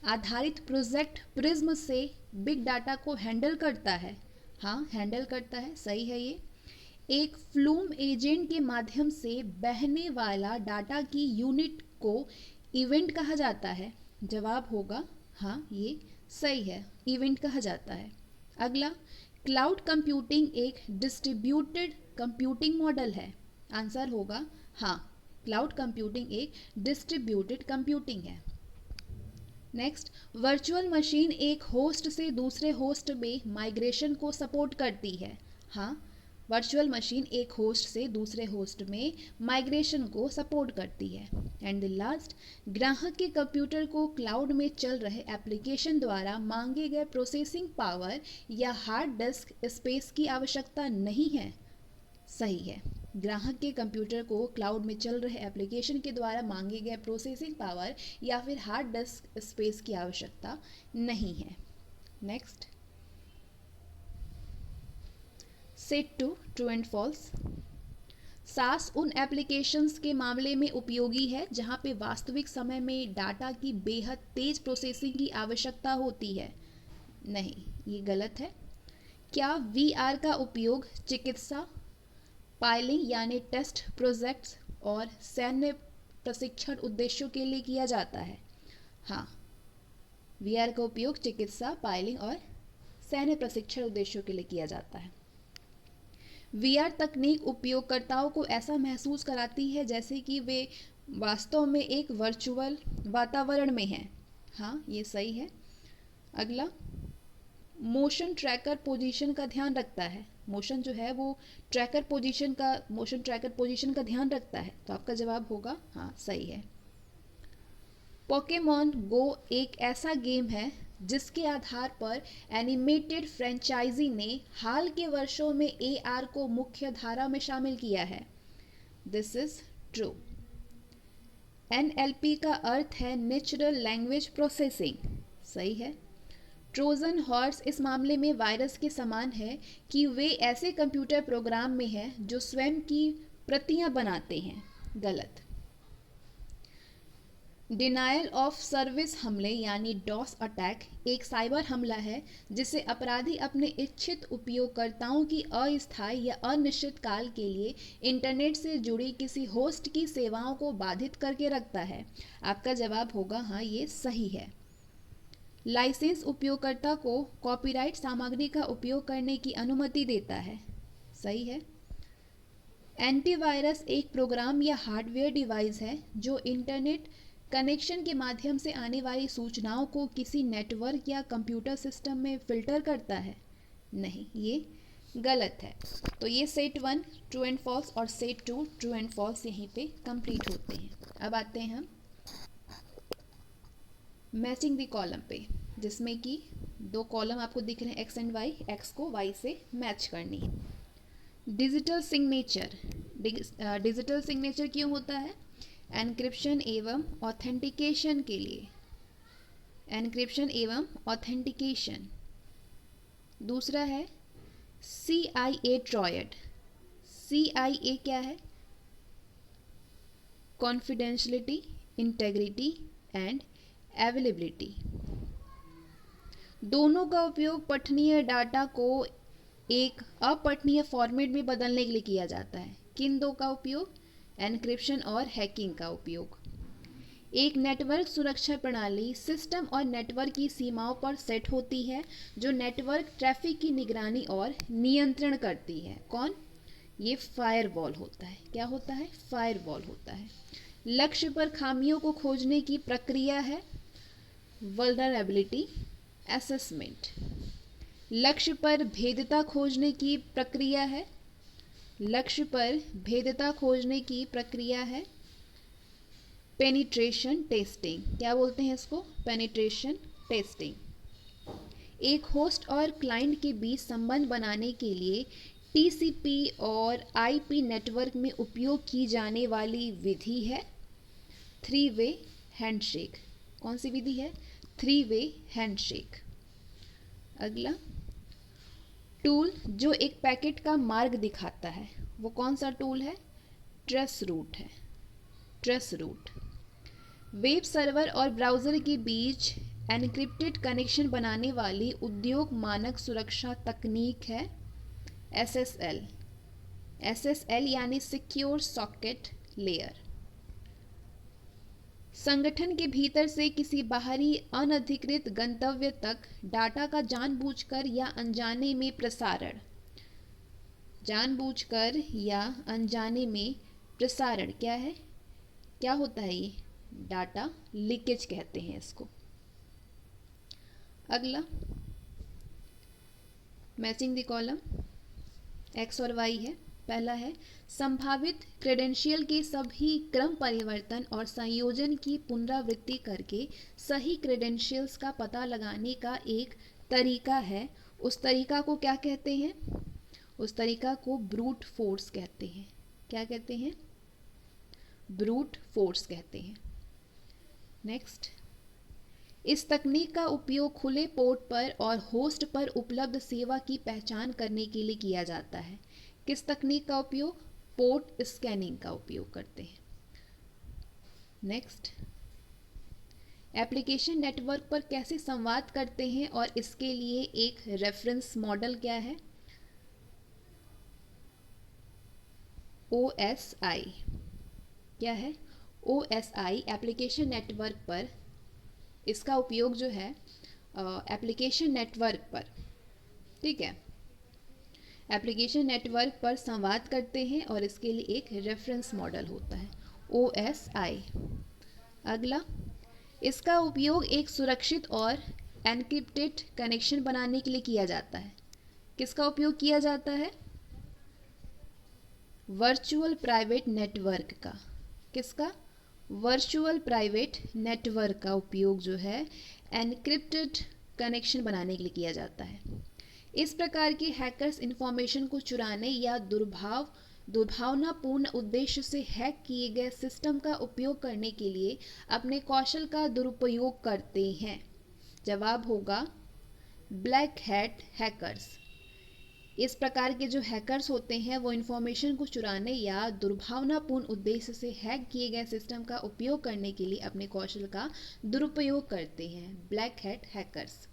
आधारित प्रोजेक्ट प्रिज्म से बिग डाटा को हैंडल करता है? हाँ, हैंडल करता है, सही है ये। एक फ्लूम एजेंट के माध्यम से बहने वाला डाटा की यूनिट को इवेंट कहा जाता है? जवाब होगा हाँ, ये सही है, इवेंट कहा जाता है। अगला, क्लाउड कंप्यूटिंग एक डिस्ट्रीब्यूटेड कंप्यूटिंग मॉडल है? आंसर होगा हाँ, क्लाउड कंप्यूटिंग एक डिस्ट्रीब्यूटेड कंप्यूटिंग है। नेक्स्ट, वर्चुअल मशीन एक होस्ट से दूसरे होस्ट में माइग्रेशन को सपोर्ट करती है? हाँ, वर्चुअल मशीन एक होस्ट से दूसरे होस्ट में माइग्रेशन को सपोर्ट करती है। एंड द लास्ट, ग्राहक के कंप्यूटर को क्लाउड में चल रहे एप्लीकेशन द्वारा मांगे गए प्रोसेसिंग पावर या हार्ड डिस्क स्पेस की आवश्यकता नहीं है? सही है, ग्राहक के कंप्यूटर को क्लाउड में चल रहे एप्लीकेशन के द्वारा मांगे गए प्रोसेसिंग पावर या फिर हार्ड डिस्क स्पेस की आवश्यकता नहीं है। Next, set two true and false. SaaS उन एप्लीकेशंस के मामले में उपयोगी है जहां पे वास्तविक समय में डाटा की बेहद तेज प्रोसेसिंग की आवश्यकता होती है? नहीं, ये गलत है। क्या VR का उपयोग चिकित्सा, पायलिंग यानी टेस्ट प्रोजेक्ट्स और सैन्य प्रशिक्षण उद्देश्यों के लिए किया जाता है? हाँ, VR का उपयोग चिकित्सा, पायलिंग और सैन्य प्रशिक्षण उद्देश्यों के लिए किया जाता है। VR तकनीक उपयोगकर्ताओं को ऐसा महसूस कराती है जैसे कि वे वास्तव में एक वर्चुअल वातावरण में हैं। हाँ, ये सही है। अगला, मोशन ट्रैकर पोजीशन का ध्यान रखता है? मोशन जो है वो मोशन ट्रैकर पोजीशन का ध्यान रखता है। तो आपका जवाब होगा हाँ, सही है। पोकेमॉन गो एक ऐसा गेम है जिसके आधार पर एनिमेटेड फ्रेंचाइजी ने हाल के वर्षों में AR को मुख्य धारा में शामिल किया है? This is true. NLP का अर्थ है नेचुरल लैंग्वेज प्रोसेसिंग। सही है। ट्रोजन हॉर्स इस मामले में वायरस के समान है कि वे ऐसे कंप्यूटर प्रोग्राम में हैं जो स्वयं की प्रतियां बनाते हैं? गलत। डिनायल ऑफ सर्विस हमले यानी डॉस अटैक एक साइबर हमला है जिसे अपराधी अपने इच्छित उपयोगकर्ताओं की अस्थायी या अनिश्चित काल के लिए इंटरनेट से जुड़ी किसी होस्ट की सेवाओं को बाधित करके रखता है। आपका जवाब होगा हाँ, ये सही है। लाइसेंस उपयोगकर्ता को कॉपीराइट सामग्री का उपयोग करने की अनुमति देता है? सही है। एंटीवायरस एक प्रोग्राम या हार्डवेयर डिवाइस है जो इंटरनेट कनेक्शन के माध्यम से आने वाली सूचनाओं को किसी नेटवर्क या कंप्यूटर सिस्टम में फिल्टर करता है? नहीं, ये गलत है। तो ये सेट 1 ट्रू एंड फॉल्स और सेट 2 ट्रू एंड फॉल्स यहीं पे कंप्लीट होते हैं। अब आते हैं हम मैचिंग द कॉलम पे, जिसमें कि दो कॉलम आपको दिख रहे हैं एक्स एंड वाई। एक्स को वाई से मैच करनी है। डिजिटल सिग्नेचर क्यों होता है? एन्क्रिप्शन एवं ऑथेंटिकेशन के लिए। एन्क्रिप्शन एवं ऑथेंटिकेशन। दूसरा है CIA ट्रायड। CIA क्या है? Confidentiality, integrity and availability. दोनों का उपयोग पठनीय डाटा को एक अपठनीय फॉर्मेट में बदलने के लिए किया जाता है। किन दो का उपयोग? एन्क्रिप्शन और हैकिंग का उपयोग। एक नेटवर्क सुरक्षा प्रणाली सिस्टम और नेटवर्क की सीमाओं पर सेट होती है, जो नेटवर्क ट्रैफिक की निगरानी और नियंत्रण करती है। कौन? ये फायरवॉल होता है। क्या होता है? फायरवॉल होता है। लक्ष्य पर खामियों को खोजने की प्रक्रिया है वल्नरेबिलिटी असेसमेंट। लक्ष्य पर भेद्यता खोजने की प्रक्रिया है, लक्ष्य पर भेद्यता खोजने की प्रक्रिया है पेनिट्रेशन टेस्टिंग। क्या बोलते हैं इसको? Penetration testing. एक होस्ट और क्लाइंट के बीच संबंध बनाने के लिए टीसीपी और आईपी नेटवर्क में उपयोग की जाने वाली विधि है 3-वे हैंडशेक। कौन सी विधि है? 3-वे हैंडशेक। अगला, टूल जो एक पैकेट का मार्ग दिखाता है, वो कौन सा टूल है? ट्रेस रूट है, ट्रेस रूट। वेब सर्वर और ब्राउज़र के बीच एन्क्रिप्टेड कनेक्शन बनाने वाली उद्योग मानक सुरक्षा तकनीक है एसएसएल। एसएसएल यानी सिक्योर सॉकेट लेयर। संगठन के भीतर से किसी बाहरी अनधिकृत गंतव्य तक डाटा का जानबूझकर या अनजाने में प्रसारण, जानबूझकर या अनजाने में प्रसारण क्या है? क्या होता है ये? डाटा लीकेज कहते हैं इसको। अगला, मैचिंग द कॉलम एक्स और वाई है। पहला है संभावित क्रेडेंशियल के सभी क्रम परिवर्तन और संयोजन की पुनरावृत्ति करके सही क्रेडेंशियल्स का पता लगाने का एक तरीका है। उस तरीका को क्या कहते हैं? उस तरीका को ब्रूट फोर्स कहते हैं। क्या कहते हैं? ब्रूट फोर्स कहते हैं। नेक्स्ट, इस तकनीक का उपयोग खुले पोर्ट पर और होस्ट पर उपलब्ध सेवा की पहचान करने के लिए किया जाता है। किस तकनीक का उपयोग? पोर्ट स्कैनिंग का उपयोग करते हैं। नेक्स्ट, एप्लीकेशन नेटवर्क पर कैसे संवाद करते हैं और इसके लिए एक रेफरेंस मॉडल क्या है? OSI। क्या है? OSI एप्लीकेशन नेटवर्क पर, इसका उपयोग जो है एप्लीकेशन नेटवर्क पर, ठीक है, एप्लीकेशन नेटवर्क पर संवाद करते हैं और इसके लिए एक रेफरेंस मॉडल होता है OSI। अगला, इसका उपयोग एक सुरक्षित और एन्क्रिप्टेड कनेक्शन बनाने के लिए किया जाता है। किसका उपयोग किया जाता है? वर्चुअल प्राइवेट नेटवर्क का। किसका? वर्चुअल प्राइवेट नेटवर्क का उपयोग जो है एन्क्रिप्टेड कनेक्शन बनाने के लिए किया जाता है। इस प्रकार के हैकर्स इंफॉर्मेशन को चुराने या दुर्भावनापूर्ण उद्देश्य से हैक किए गए सिस्टम का उपयोग करने के लिए अपने कौशल का दुरुपयोग करते हैं। जवाब होगा ब्लैक हैट हैकर्स। इस प्रकार के जो हैकर्स होते हैं वो इंफॉर्मेशन को चुराने या दुर्भावनापूर्ण उद्देश्य से हैक किए गए सिस्टम का उपयोग करने के लिए अपने कौशल का दुरुपयोग करते हैं। Black hat hackers.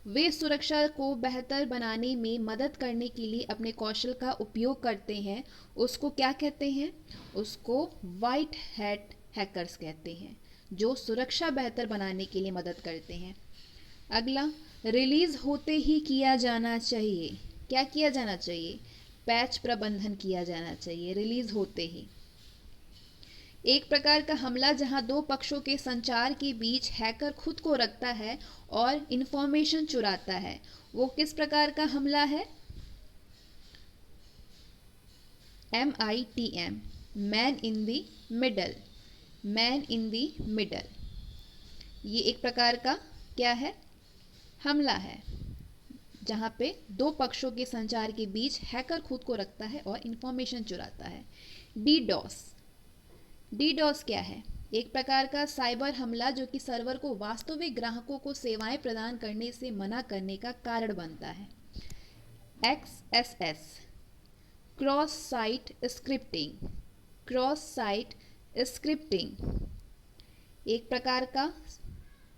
वे सुरक्षा को बेहतर बनाने में मदद करने के लिए अपने कौशल का उपयोग करते हैं। उसको क्या कहते हैं? उसको वाइट हैट हैकर्स कहते हैं, जो सुरक्षा बेहतर बनाने के लिए मदद करते हैं। अगला, रिलीज होते ही किया जाना चाहिए। क्या किया जाना चाहिए? पैच प्रबंधन किया जाना चाहिए रिलीज होते ही। एक प्रकार का हमला जहां दो पक्षों के संचार के बीच हैकर खुद को रखता है और इंफॉर्मेशन चुराता है, वो किस प्रकार का हमला है? MITM, man in the middle. Man in the middle, ये एक प्रकार का क्या है? हमला है, जहां पे दो पक्षों के संचार के बीच हैकर खुद को रखता है और इंफॉर्मेशन चुराता है। DDoS। DDoS क्या है? एक प्रकार का साइबर हमला जो कि सर्वर को वास्तविक ग्राहकों को सेवाएं प्रदान करने से मना करने का कारण बनता है। XSS, cross site scripting. Cross site scripting एक प्रकार का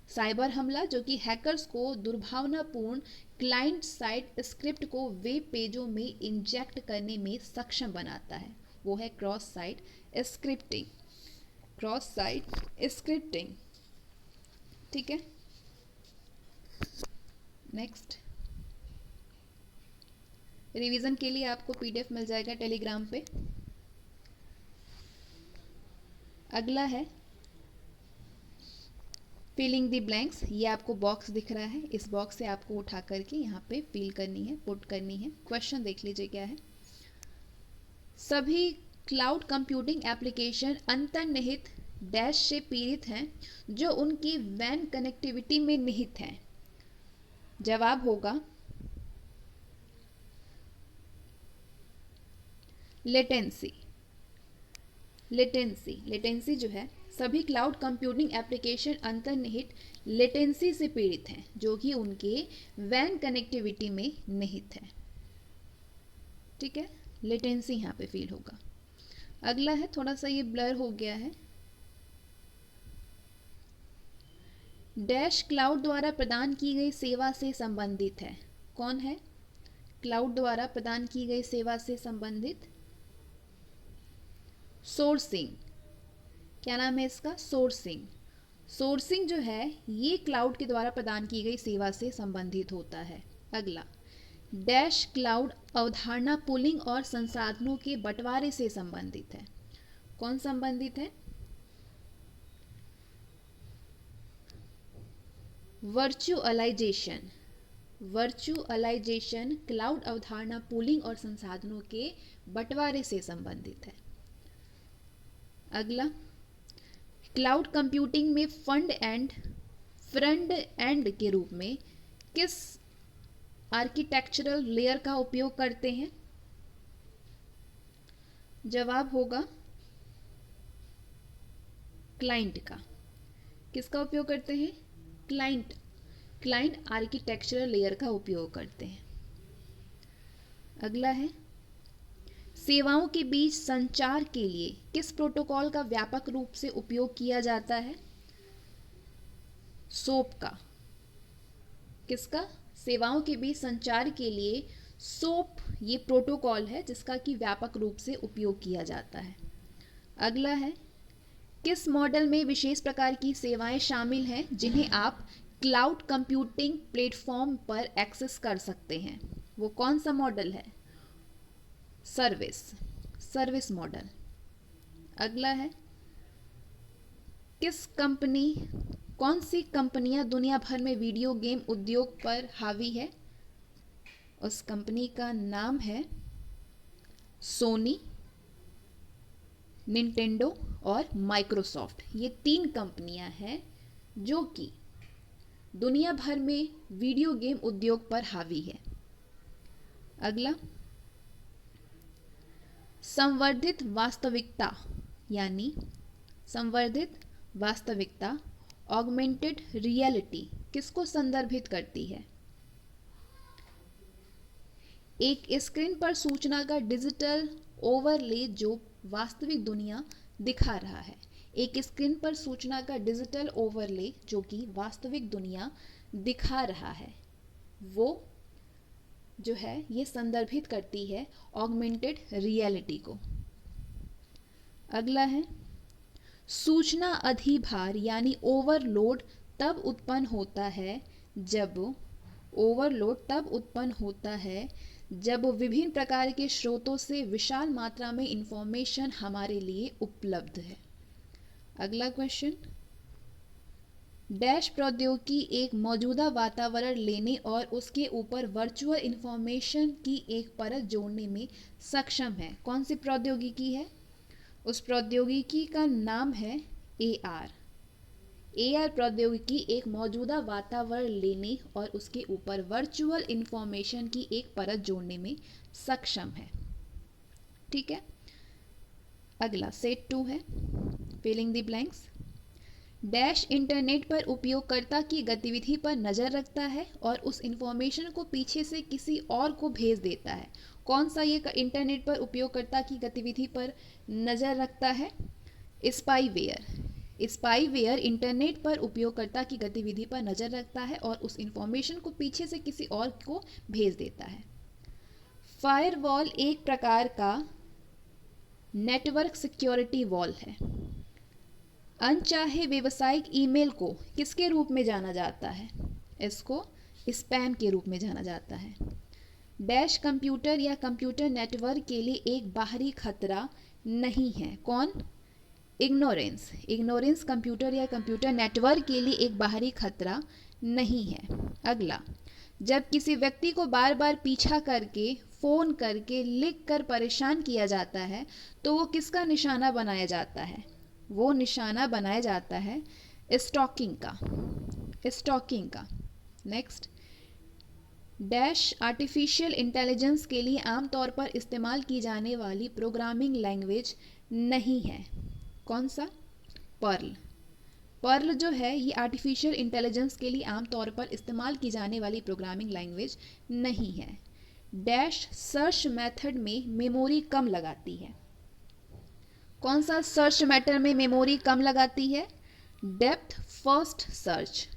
साइबर हमला जो कि हैकर्स को दुर्भावनापूर्ण क्लाइंट साइड स्क्रिप्ट को वेब पेजों में इंजेक्ट करने में सक्षम बनाता है, वो है cross site scripting. Cross site scripting. ठीक है, नेक्स्ट रिवीजन के लिए आपको पीडीएफ मिल जाएगा टेलीग्राम पे। अगला है फिलिंग द ब्लैंक्स। ये आपको बॉक्स दिख रहा है, इस बॉक्स से आपको उठा करके यहाँ पे फिल करनी है, पुट करनी है। क्वेश्चन देख लीजिए क्या है। सभी क्लाउड कंप्यूटिंग एप्लीकेशन अंतर्निहित डैश से पीड़ित हैं जो उनकी वैन कनेक्टिविटी में निहित हैं। जवाब होगा लेटेंसी। लेटेंसी जो है, सभी क्लाउड कंप्यूटिंग एप्लीकेशन अंतर्निहित लेटेंसी से पीड़ित हैं जो कि उनके वैन कनेक्टिविटी में निहित है। ठीक है, लेटेंसी यहाँ पे फील होगा। अगला है, थोड़ा सा ये ब्लर हो गया है। डैश क्लाउड द्वारा प्रदान की गई सेवा से संबंधित है। कौन है क्लाउड द्वारा प्रदान की गई सेवा से संबंधित? सोर्सिंग। क्या नाम है इसका? सोर्सिंग। सोर्सिंग जो है ये क्लाउड के द्वारा प्रदान की गई सेवा से संबंधित होता है। अगला, डैश क्लाउड अवधारणा पूलिंग और संसाधनों के बंटवारे से संबंधित है। कौन संबंधित है? वर्चुअलाइजेशन। वर्चुअलाइजेशन क्लाउड अवधारणा पूलिंग और संसाधनों के बंटवारे से संबंधित है। अगला, क्लाउड कंप्यूटिंग में फ्रंट एंड के रूप में किस आर्किटेक्चरल लेयर का उपयोग करते हैं? जवाब होगा क्लाइंट का। किसका उपयोग करते हैं? क्लाइंट आर्किटेक्चरल लेयर का उपयोग करते हैं। अगला है, सेवाओं के बीच संचार के लिए किस प्रोटोकॉल का व्यापक रूप से उपयोग किया जाता है? सोप का। किसका? सेवाओं के बीच संचार के लिए सोप ये प्रोटोकॉल है जिसका कि व्यापक रूप से उपयोग किया जाता है। अगला है, किस मॉडल में विशेष प्रकार की सेवाएं शामिल हैं जिन्हें आप क्लाउड कंप्यूटिंग प्लेटफॉर्म पर एक्सेस कर सकते हैं? वो कौन सा मॉडल है? Service model. अगला है, कौन सी कंपनियां दुनिया भर में वीडियो गेम उद्योग पर हावी है? उस कंपनी का नाम है सोनी, निंटेंडो और माइक्रोसॉफ्ट। ये 3 कंपनियां हैं जो कि दुनिया भर में वीडियो गेम उद्योग पर हावी है। अगला, संवर्धित वास्तविकता ऑगमेंटेड रियलिटी किसको संदर्भित करती है? एक स्क्रीन पर सूचना का डिजिटल ओवरले जो वास्तविक दुनिया दिखा रहा है। एक स्क्रीन पर सूचना का डिजिटल ओवरले जो कि वास्तविक दुनिया दिखा रहा है, वो जो है ये संदर्भित करती है ऑगमेंटेड रियलिटी को। अगला है, सूचना अधिभार यानी ओवरलोड तब उत्पन्न होता है जब विभिन्न प्रकार के स्रोतों से विशाल मात्रा में इंफॉर्मेशन हमारे लिए उपलब्ध है। अगला क्वेश्चन, डैश प्रौद्योगिकी एक मौजूदा वातावरण लेने और उसके ऊपर वर्चुअल इंफॉर्मेशन की एक परत जोड़ने में सक्षम है। कौन सी प्रौद्योगिकी है? उस प्रौद्योगिकी का नाम है AR। AR प्रौद्योगिकी एक मौजूदा वातावरण लेने और उसके ऊपर वर्चुअल इंफॉर्मेशन की एक परत जोड़ने में सक्षम है। ठीक है, अगला सेट 2 है, filling the blanks. Dash internet पर उपयोगकर्ता की गतिविधि पर नज़र रखता है और उस इंफॉर्मेशन को पीछे से किसी और को भेज देता है। कौन सा ये इंटरनेट पर उपयोगकर्ता की गतिविधि पर नज़र रखता है? स्पाईवेयर इंटरनेट पर उपयोगकर्ता की गतिविधि पर नज़र रखता है और उस इंफॉर्मेशन को पीछे से किसी और को भेज देता है। फायरवॉल एक प्रकार का नेटवर्क सिक्योरिटी वॉल है। अनचाहे व्यावसायिक ईमेल को किसके रूप में जाना जाता है? इसको स्पैम के रूप में जाना जाता है। डैश कंप्यूटर या कंप्यूटर नेटवर्क के लिए एक बाहरी खतरा नहीं है। कौन? इग्नोरेंस। इग्नोरेंस कंप्यूटर या कंप्यूटर नेटवर्क के लिए एक बाहरी खतरा नहीं है। अगला, जब किसी व्यक्ति को बार बार पीछा करके, फ़ोन करके, लिख कर परेशान किया जाता है तो वो किसका निशाना बनाया जाता है? वो निशाना बनाया जाता है स्टॉकिंग का। स्टॉकिंग का। नेक्स्ट, डैश आर्टिफिशियल इंटेलिजेंस के लिए आमतौर पर इस्तेमाल की जाने वाली प्रोग्रामिंग लैंग्वेज नहीं है। कौन सा? पर्ल। पर्ल जो है ये आर्टिफिशियल इंटेलिजेंस के लिए आमतौर पर इस्तेमाल की जाने वाली प्रोग्रामिंग लैंग्वेज नहीं है। डैश सर्च मेथड में मेमोरी कम लगाती है। कौन सा सर्च मेथड में मेमोरी कम लगाती है? Depth first search.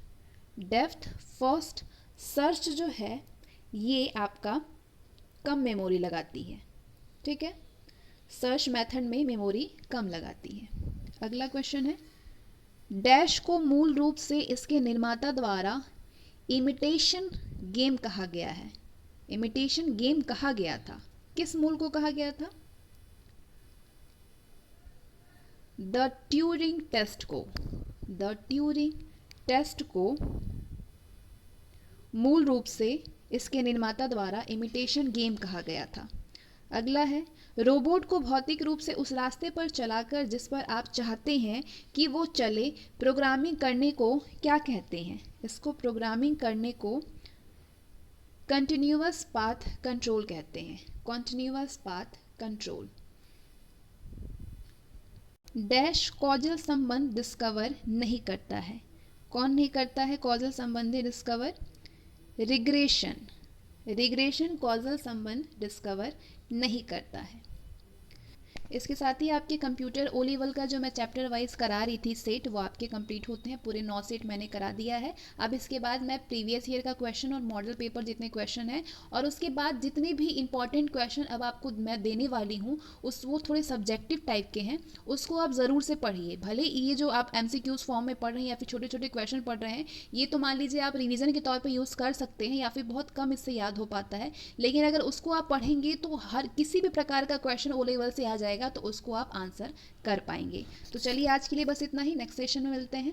Depth first search जो है ये आपका कम मेमोरी लगाती है। ठीक है, सर्च मेथड में मेमोरी कम लगाती है। अगला क्वेश्चन है, डैश को मूल रूप से इसके निर्माता द्वारा इमिटेशन गेम कहा गया है। इमिटेशन गेम कहा गया था, किस मूल को कहा गया था? द ट्यूरिंग टेस्ट को। द ट्यूरिंग टेस्ट को मूल रूप से इसके निर्माता द्वारा इमिटेशन गेम कहा गया था। अगला है, रोबोट को भौतिक रूप से उस रास्ते पर चलाकर जिस पर आप चाहते हैं कि वो चले प्रोग्रामिंग करने को क्या कहते हैं? इसको प्रोग्रामिंग करने को कंटिन्यूअस पाथ कंट्रोल कहते हैं। Continuous path control. Dash causal संबंध डिस्कवर नहीं करता है। कौन नहीं करता है कॉजल संबंधी डिस्कवर? रिग्रेशन। रिग्रेशन कॉजल संबंध डिस्कवर नहीं करता है। इसके साथ ही आपके कंप्यूटर ओ लेवल का जो मैं चैप्टर वाइज करा रही थी सेट, वो आपके कंप्लीट होते हैं। पूरे 9 सेट मैंने करा दिया है। अब इसके बाद मैं प्रीवियस ईयर का क्वेश्चन और मॉडल पेपर जितने क्वेश्चन हैं और उसके बाद जितने भी इंपॉर्टेंट क्वेश्चन अब आपको मैं देने वाली हूँ वो थोड़े सब्जेक्टिव टाइप के हैं, उसको आप ज़रूर से पढ़िए। भले ये जो आप MCQs फॉर्म में पढ़ रहे हैं या फिर छोटे छोटे क्वेश्चन पढ़ रहे हैं, ये तो मान लीजिए आप रिविज़न के तौर पर यूज़ कर सकते हैं या फिर बहुत कम इससे याद हो पाता है, लेकिन अगर उसको आप पढ़ेंगे तो हर किसी भी प्रकार का क्वेश्चन ओ लेवल से आ जाएगा तो उसको आप आंसर कर पाएंगे। तो चलिए आज के लिए बस इतना ही, नेक्स्ट सेशन में मिलते हैं।